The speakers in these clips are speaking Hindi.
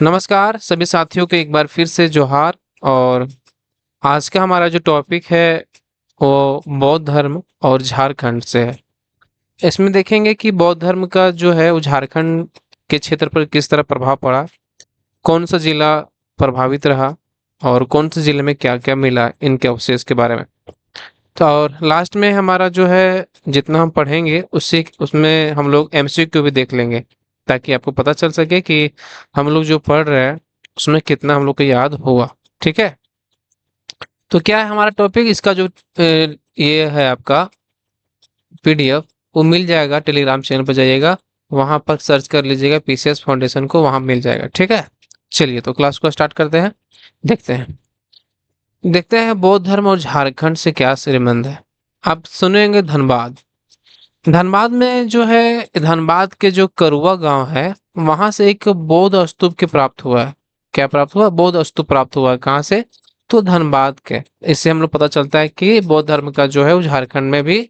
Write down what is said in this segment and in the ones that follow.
नमस्कार सभी साथियों को एक बार फिर से जोहार। और आज का हमारा जो टॉपिक है वो बौद्ध धर्म और झारखंड से है। इसमें देखेंगे कि बौद्ध धर्म का जो है वो झारखंड के क्षेत्र पर किस तरह प्रभाव पड़ा, कौन सा जिला प्रभावित रहा और कौन से जिले में क्या क्या मिला इनके अवशेष के बारे में। तो और लास्ट में हमारा जो है जितना हम पढ़ेंगे उससे उसमें हम लोग एमसीक्यू भी देख लेंगे, ताकि आपको पता चल सके कि हम लोग जो पढ़ रहे हैं उसमें कितना हम लोग को याद हुआ। ठीक है। तो क्या है हमारा टॉपिक, इसका जो ये है आपका पीडीएफ, वो मिल जाएगा। टेलीग्राम चैनल पर जाइएगा, वहां पर सर्च कर लीजिएगा पीसीएस फाउंडेशन को, वहां मिल जाएगा। ठीक है। चलिए तो क्लास को स्टार्ट करते हैं। देखते हैं देखते हैं बौद्ध धर्म और झारखंड से क्या संबंध है। आप सुनेंगे धनबाद। धनबाद में जो है, धनबाद के जो करुआ गांव है, वहां से एक बौद्ध स्तूप के प्राप्त हुआ है। क्या प्राप्त हुआ? बौद्ध स्तूप प्राप्त हुआ है। कहाँ से? तो धनबाद के। इससे हम लोग पता चलता है कि बौद्ध धर्म का जो है वो झारखंड में भी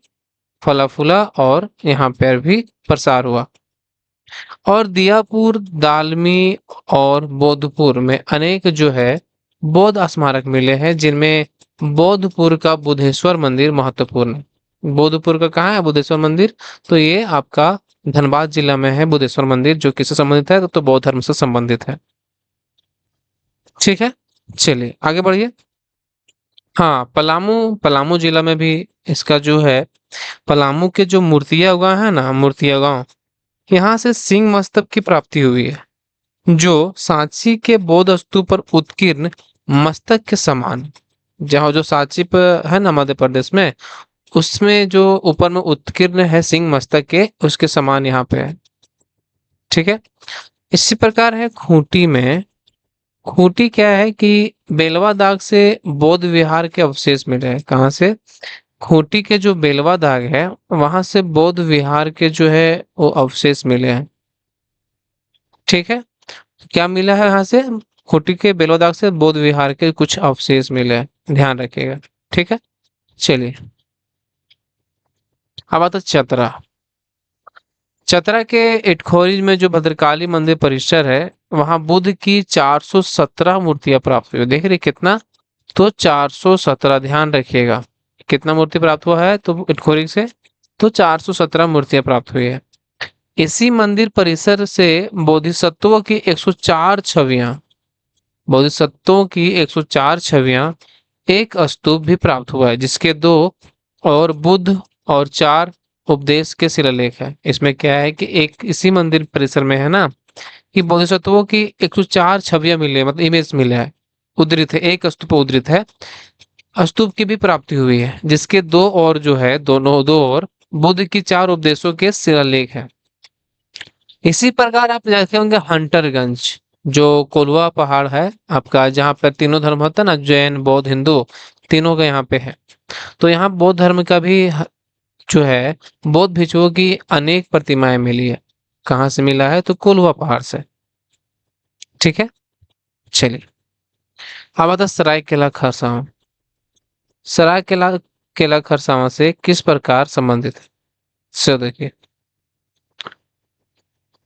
फला फूला और यहाँ पर भी प्रसार हुआ। और दियापुर, दालमी और बोधपुर में अनेक जो है बौद्ध स्मारक मिले हैं, जिनमें बोधपुर का बुद्धेश्वर मंदिर महत्वपूर्ण है। बोधपुर का कहाँ है बुद्धेश्वर मंदिर? तो ये आपका धनबाद जिला में है बुद्धेश्वर मंदिर, जो किससे संबंधित है? तो बौद्ध धर्म से संबंधित है। ठीक है, चलिए आगे बढ़िए। हाँ, पलामू, पलामू जिला में भी इसका जो है, पलामू के जो मूर्तिया गांव है ना, मूर्तिया गांव, यहाँ से सिंह मस्तक की प्राप्ति हुई है, जो सांची के बौद्ध स्तूप पर उत्कीर्ण मस्तक के समान। जहाँ जो सांची पर है ना मध्य प्रदेश में, उसमें जो ऊपर में उत्कीर्ण है सिंह मस्तक के, उसके समान यहाँ पे है। ठीक है। इसी प्रकार है खूंटी में। खूंटी क्या है कि बेलवा दाग से बौद्ध विहार के अवशेष मिले हैं। कहाँ से? खूंटी के जो बेलवा दाग है, वहां से बौद्ध विहार के जो है वो अवशेष मिले हैं। ठीक है। क्या मिला है यहाँ से? खूंटी के बेलौदाग से बौद्ध विहार के कुछ अवशेष मिले हैं, ध्यान रखिएगा। ठीक है। चलिए, अब आता चतरा। चतरा के इटखोरी में जो भद्रकाली मंदिर परिसर है, वहां बुद्ध की 417 मूर्तियां प्राप्त हुई। देख रहे कितना? तो 417, ध्यान रखिएगा। कितना मूर्ति प्राप्त हुआ है तो इटखोरी से? तो 417 मूर्तियां प्राप्त हुई है। इसी मंदिर परिसर से बोधिसत्वों की 104 छवियां, बोधिसत्वों की 104 छवियां, एक स्तूप भी प्राप्त हुआ है, जिसके दो और बुद्ध और चार उपदेश के शिलालेख है। इसमें क्या है कि एक इसी मंदिर परिसर में है ना कि बोधिसत्वों की 104 छवियां मिली है, मतलब इमेज मिला है, उद्धृत है, एक स्तूप उद्धृत है। स्तूप की भी प्राप्ति हुई है, जिसके दो और जो है, दोनों दो और बुद्ध की चार उपदेशों के शिलालेख है। इसी प्रकार आप देखे होंगे हंटरगंज, जो कोलवा पहाड़ है आपका, जहाँ पर तीनों धर्म होता है ना, जैन बौद्ध हिंदू, तीनों का यहाँ पे है। तो यहाँ बौद्ध धर्म का भी जो है, बौद्ध भिक्षुओं की अनेक प्रतिमाएं मिली है। कहाँ से मिला है? तो कोलवा पहाड़ से। ठीक है। चलिए, अब आता सरायकेला खरसावां। सरायकेला केला खरसावां से किस प्रकार संबंधित है? सो देखिए,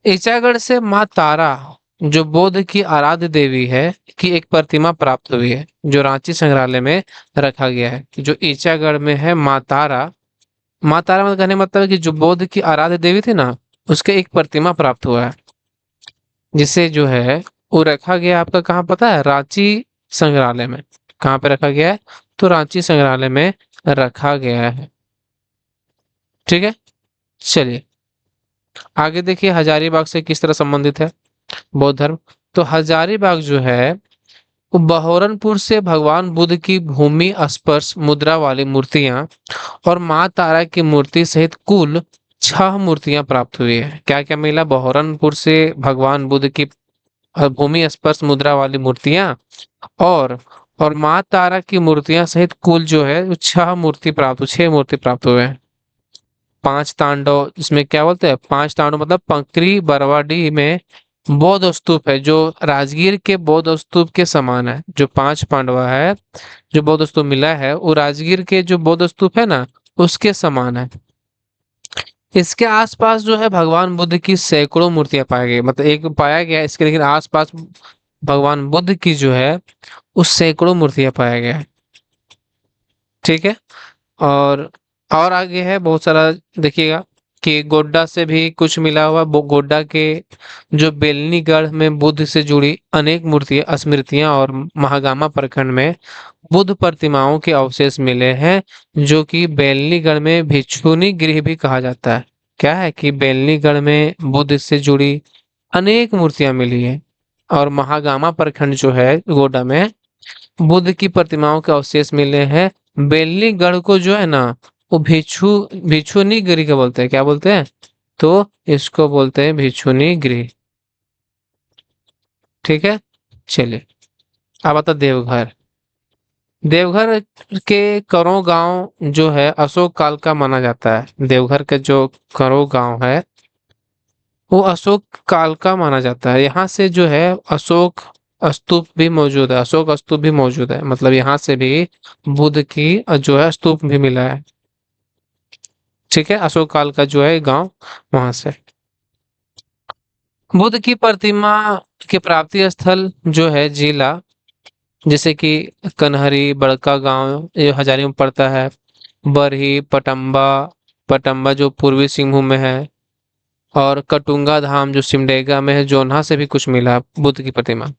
ईसागढ़ से माँ तारा, जो बौद्ध की आराध्य देवी है, की एक प्रतिमा प्राप्त हुई है, जो रांची संग्रहालय में रखा गया है। जो ईसागढ़ में है माँ तारा, माँ तारा मतलब कहने का मतलब है कि जो बौद्ध की आराध्य देवी थी ना, उसके एक प्रतिमा प्राप्त हुआ है, जिसे जो है वो रखा गया आपका कहाँ पता है? रांची संग्रहालय में। कहाँ पे रखा गया है? तो रांची संग्रहालय में रखा गया है। ठीक है। चलिए आगे देखिए, हजारीबाग से किस तरह संबंधित है बौद्ध धर्म। तो हजारीबाग जो है वो बहोरनपुर से भगवान बुद्ध की भूमि स्पर्श मुद्रा वाली मूर्तियां और माँ तारा की मूर्ति सहित कुल 6 मूर्तियां प्राप्त हुई है। क्या क्या मिला? बहोरनपुर से भगवान बुद्ध की भूमि स्पर्श मुद्रा वाली मूर्तियां, और माँ तारा की मूर्तियां सहित कुल जो है वो 6 मूर्ति प्राप्त, 6 मूर्ति प्राप्त हुए हैं। 5 तांडव, इसमें क्या बोलते हैं? 5 तांडव मतलब पंकरी बरवाडी में बौद्ध स्तूप है, जो राजगीर के बौद्ध स्तूप के समान है। जो 5 पांडवा है, जो बौद्ध स्तूप मिला है, वो राजगीर के जो बौद्ध स्तूप है ना, उसके समान है। इसके आसपास जो है भगवान बुद्ध की सैकड़ों मूर्तियां पाई गई, मतलब एक पाया गया है इसके, लेकिन आसपास भगवान बुद्ध की जो है उस सैकड़ों मूर्तियां पाया गया है। ठीक है। और और आगे है बहुत सारा, देखिएगा कि गोड्डा से भी कुछ मिला हुआ। गोड्डा के जो बेलनीगढ़ में बुद्ध से जुड़ी अनेक मूर्तियां, स्मृतियां और महागामा प्रखंड में बुद्ध प्रतिमाओं के अवशेष मिले हैं, जो कि बेलनीगढ़ में भिक्षुनी गृह भी कहा जाता है। क्या है कि बेलनीगढ़ में बुद्ध से जुड़ी अनेक मूर्तियां मिली है। और महागामा प्रखंड जो है गोड्डा में बुद्ध की प्रतिमाओं के अवशेष मिले हैं। बेलनीगढ़ को जो है ना, वो भिक्षुनी गृह क्या बोलते हैं, क्या बोलते हैं? तो इसको बोलते हैं भिक्षुनी गृह। ठीक है। चलिए, अब आता देवघर। देवघर के करों गांव जो है अशोक काल का माना जाता है। देवघर का जो करों गांव है वो अशोक काल का माना जाता है। यहाँ से जो है अशोक स्तूप भी मौजूद है। अशोक स्तूप भी मौजूद है, मतलब यहाँ से भी बुद्ध की जो है स्तूप भी मिला है। ठीक है, अशोक काल का जो है गांव, वहां से बुद्ध की प्रतिमा के प्राप्ति स्थल जो है जिला, जैसे कि कन्हरी, बड़का गांव ये हजारी में पड़ता है। बरही, पटम्बा, पटम्बा जो पूर्वी सिंहभूम में है। और कटुंगा धाम जो सिमडेगा में है, जोन्हा से भी कुछ मिला बुद्ध की प्रतिमा।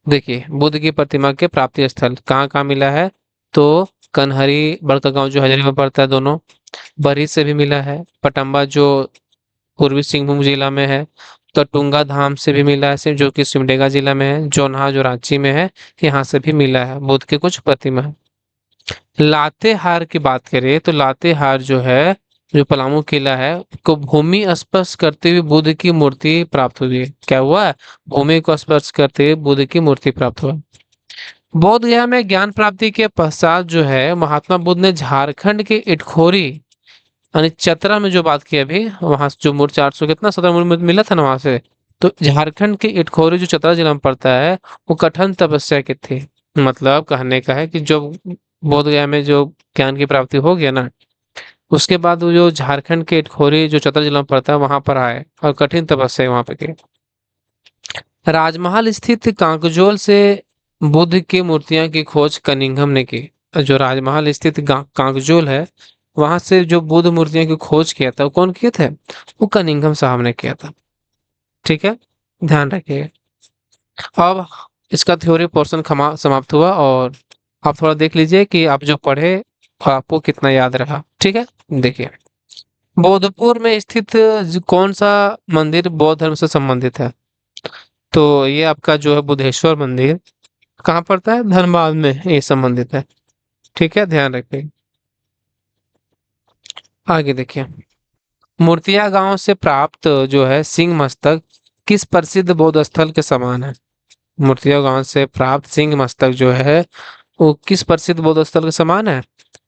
देखिए, बुद्ध की प्रतिमा के प्राप्ति स्थल कहाँ कहाँ मिला है। तो कन्हरी, बड़का गांव जो हजारी में पड़ता है दोनों, बरही से भी मिला है। पटम्बा जो पूर्वी सिंहभूम जिला में है। कटुंगा धाम से भी मिला है, जो कि सिमडेगा जिला में है। जोन्हा जो रांची में है, यहाँ से भी मिला है बुद्ध के कुछ प्रतिमा। लातेहार की बात करें तो लातेहार जो है, जो पलामू किला है, को भूमि स्पर्श करते हुए बुद्ध की मूर्ति प्राप्त हुई है। क्या हुआ? भूमि को स्पर्श करते हुए बुद्ध की मूर्ति प्राप्त हुआ। बोध गया में ज्ञान प्राप्ति के पश्चात जो है महात्मा बुद्ध ने झारखंड के इटखोरी यानी चतरा में जो बात की अभी, वहां से जो मूर्ति 400 कितना 17 मिला था ना वहां से। तो झारखंड के इटखोरी जो चतरा जिला में पड़ता है, वो कठिन तपस्या के थे। मतलब कहने का है कि जो बोध गया में जो ज्ञान की प्राप्ति हो गया ना, उसके बाद वो जो झारखंड के इटखोरी जो चतरा जिला में पड़ता है वहां पर आए और कठिन तपस्या वहां पे की। राजमहल स्थित कांकजोल से बुद्ध की मूर्तियां की खोज कनिंघम ने की। जो राजमहल स्थित कांकजोल है, वहां से जो बुद्ध मूर्तियों की खोज किया था वो कौन किए थे? वो कनिंघम साहब ने किया था। ठीक है, ध्यान रखिएगा। अब इसका थ्योरी पोर्शन समाप्त हुआ, और आप थोड़ा देख लीजिए कि आप जो पढ़े आपको कितना याद रहा। ठीक है, देखिए, बोधपुर में स्थित कौन सा मंदिर बौद्ध धर्म से संबंधित है? तो ये आपका जो है बुद्धेश्वर मंदिर कहाँ पड़ता है? धनबाद में ये संबंधित है। ठीक है, ध्यान रखिए। आगे देखिए, मूर्तिया गांव से प्राप्त जो है सिंह मस्तक किस प्रसिद्ध बौद्ध स्थल के समान है? मूर्तिया गांव से प्राप्त सिंह मस्तक जो है वो किस प्रसिद्ध बौद्ध स्थल के समान है?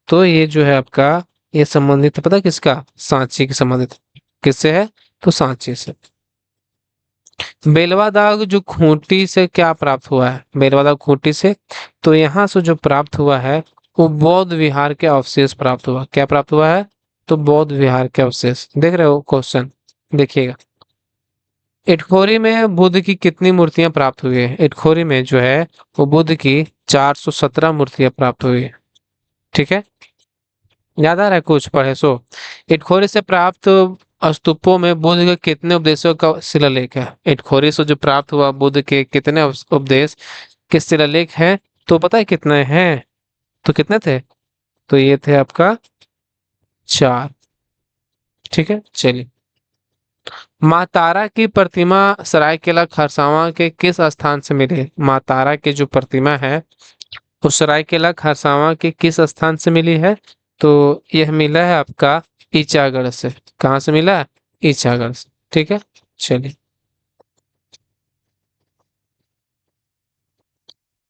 तो ये जो है आपका, ये संबंधित है, पता है किसका? सांची के संबंधित। किससे है? तो सांची से। बेलवा दाग जो खूंटी से क्या प्राप्त हुआ है? बेलवा दाग खूंटी से, तो यहाँ से जो प्राप्त हुआ है वो बौद्ध विहार के अवशेष प्राप्त हुआ। क्या प्राप्त हुआ है? तो बौद्ध विहार के अवशेष। देख रहे हो क्वेश्चन? देखिएगा, इटखोरी में बुद्ध की कितनी मूर्तियां प्राप्त हुई है? इटखोरी में जो है वो बुद्ध की 417 मूर्तियां प्राप्त हुई है। ठीक है, याद आ रहा है कुछ पढ़े सो? इटखोरी से प्राप्त स्तूपों में बुद्ध के कितने उपदेशों का शिलालेख है? इटखोरी से जो प्राप्त हुआ बुद्ध के कितने उपदेश के शिलालेख है? तो पता है कितने हैं? तो कितने थे? तो ये थे आपका 4। ठीक है, चलिए। माँ तारा की प्रतिमा सरायकेला खरसावां के किस स्थान से मिली? माँ तारा की जो प्रतिमा है वो सरायकेला खरसावां के किस स्थान से मिली है? तो यह मिला है आपका ईचागढ़ से। कहाँ से मिला? ईचागढ़ से। ठीक है, चलिए।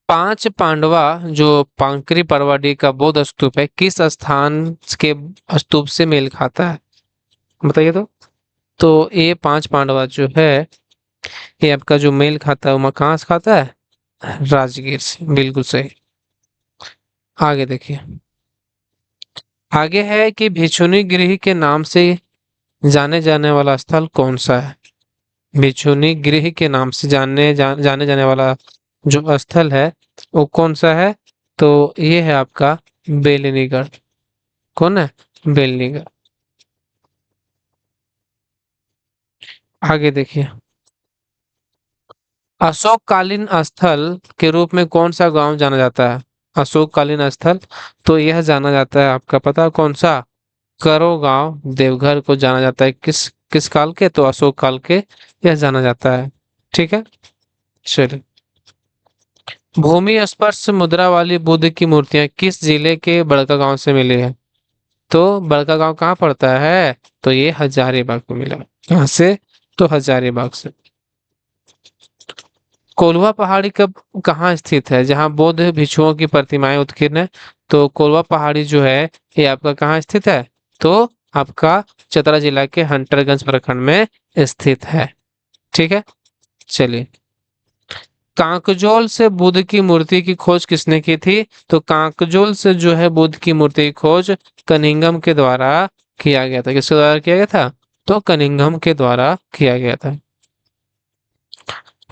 पांच पांडवा जो पांकरी परवाडी का बौद्ध स्तूप है किस स्थान के स्तूप से मेल खाता है? बताइए तो ये पांच पांडवा जो है, ये आपका जो मेल खाता है वो कहाँ से खाता है? राजगीर से, बिल्कुल सही। आगे देखिए, आगे है कि भिक्षुनी गृह के नाम से जाने जाने वाला स्थल कौन सा है? भिक्षुनी गृह के नाम से जाने जाने वाला जो स्थल है वो कौन सा है? तो ये है आपका बेलनीगढ़। कौन है? बेलनीगढ़। आगे देखिए। अशोककालीन स्थल के रूप में कौन सा गांव जाना जाता है? अशोककालीन स्थल, तो यह जाना जाता है आपका, पता कौन सा? करो गांव देवघर को जाना जाता है, किस किस काल के? तो अशोक काल के यह जाना जाता है। ठीक है, चलिए। भूमि स्पर्श मुद्रा वाली बुद्ध की मूर्तियां किस जिले के बड़का गांव से मिली है? तो बड़का गांव कहाँ पड़ता है? तो ये हजारीबाग को मिला। कहाँ से? तो हजारीबाग से। कोल्वा पहाड़ी कब कहाँ स्थित है जहाँ बौद्ध भिक्षुओं की प्रतिमाएं उत्कीर्ण है? तो कोल्वा पहाड़ी जो है ये आपका कहाँ स्थित है? तो आपका चतरा जिला के हंटरगंज प्रखंड में स्थित है। ठीक है, चलिए। कांकजोल से बुद्ध की मूर्ति की खोज किसने की थी? तो कांकजोल से जो है बुद्ध की मूर्ति की खोज कनिंगम के द्वारा किया गया था। किसके द्वारा किया गया था? तो कनिंगम के द्वारा किया गया था।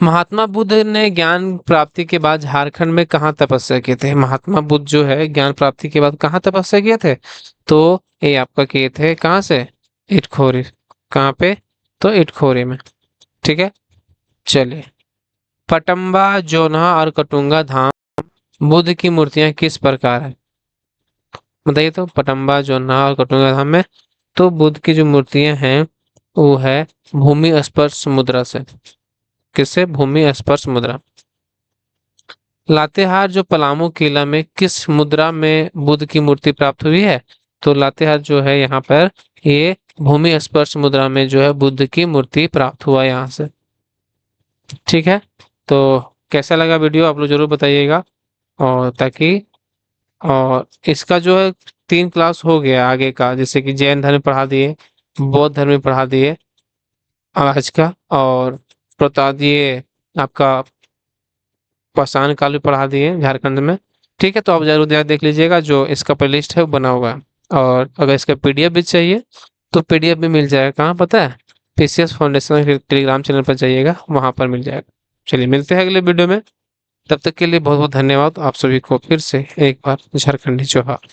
महात्मा बुद्ध ने ज्ञान प्राप्ति के बाद झारखंड में कहाँ तपस्या किए थे? महात्मा बुद्ध जो है ज्ञान प्राप्ति के बाद कहाँ तपस्या किए थे? तो ये आपका किए थे कहाँ से? इटखोरी। कहाँ पे? तो इटखोरी में। ठीक है, चलिए। पटम्बा, जोन्हा और कटुंगा धाम बुद्ध की मूर्तियां किस प्रकार है? बताइए तो। पटम्बा, जोन्हा और कटुंगा धाम में तो बुद्ध की जो मूर्तियां हैं वो है भूमि स्पर्श मुद्रा से। किससे? भूमि स्पर्श मुद्रा। लातेहार जो पलामू किला में किस मुद्रा में बुद्ध की मूर्ति प्राप्त हुई है? तो लातेहार जो है यहाँ पर ये भूमि स्पर्श मुद्रा में जो है बुद्ध की मूर्ति प्राप्त हुआ यहाँ से। ठीक है, तो कैसा लगा वीडियो आप लोग जरूर बताइएगा। और ताकि और इसका जो है 3 क्लास हो गया आगे का, जैसे कि जैन धर्म पढ़ा दिए, बौद्ध धर्म पढ़ा दिए आज का, और बता दिए आपका पाषाण काल भी पढ़ा दिए झारखंड में। ठीक है, तो आप जरूर देख लीजिएगा, जो इसका प्लेलिस्ट है वो बना हुआ है। और अगर इसका पीडीएफ भी चाहिए तो पीडीएफ भी मिल जाएगा। कहाँ पता है? पीसीएस फाउंडेशन के टेलीग्राम चैनल पर जाइएगा, वहां पर मिल जाएगा। चलिए, मिलते हैं अगले वीडियो में। तब तक के लिए बहुत बहुत धन्यवाद आप सभी को। फिर से एक बार झारखंडी जोहार।